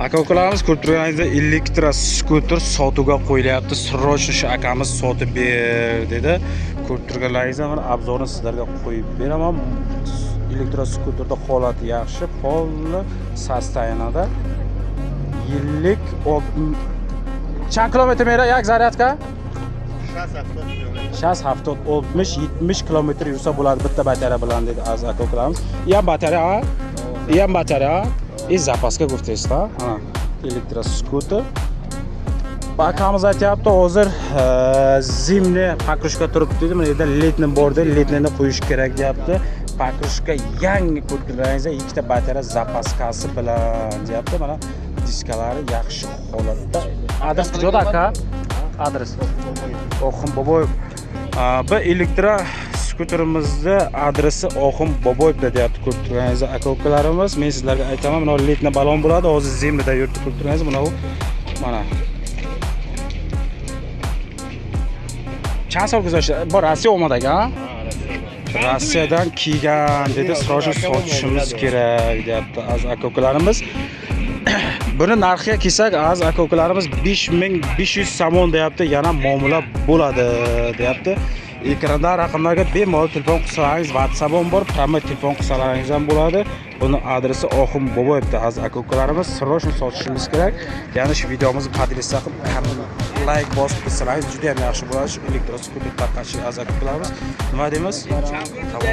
Aka-ukalarimiz ko'rib turganingizda elektroskuter sotuvga qo'yilyapti. Srochniy shu akamiz sotib ber dedi. Ko'rib turganlaringizda mana obzorni sizlarga qo'yib beraman. Elektroskuterda holati yaxshi, polni sostoyanida. Yillik Çan kilometr mera yak zaryadka? 60-70 kilometr yursa bo'ladi bitta batarya bilan dedi az aka-ukalarimiz. Ham batarya, ham batarya. Zapaska guftesda. Ana elektroskuter. Akamiz aytayapti, hozir zimni pakrushka turibdi dedi. Mana yerda letni bordi, letnini qo'yish kerak deyapti. Pakrushka yangi ko'rganlaringizda ikkita batarya zapaskasi bilan deyapti. Mana diskalari yaxshi holatda. Adres jo'da aka. Adres. Oxum Boboyev. Bu elektroskuterimizda adresi Oxum Boboyevda deyapti ko'rib turganingizda aka-ukalarimiz. Men sizlarga aytaman, mana letni balon bo'ladi. Hozir zimnida yuribdi ko'rib turganingizda mana. Chansor guzashdi. Bu Rossiya olmadagi, ha? Rossiyadan kelgan dedi, srochniy sotishimiz kerak deyapti az aka-ukalarimiz. Buni narxiga kelsak, az aka-ukalarimiz 5500 somon deyapti, yana muomala bo'ladi deyapti. Ekranda raqamlarga bemalol telefon qilsangiz, WhatsApp'im bor, promot telefon qilsangiz ham bo'ladi. Buni adresi Oxum Boboyevda az aka-ukalarimiz srochniy sotishimiz kerak. Ya'ni shu videomizni qadrlasa qilib like bosib qo'ysangiz juda ham yaxshi bo'ladi. Shu elektroskuter tarqatish az aka-ukalarimiz. Nima deymiz? Tamom.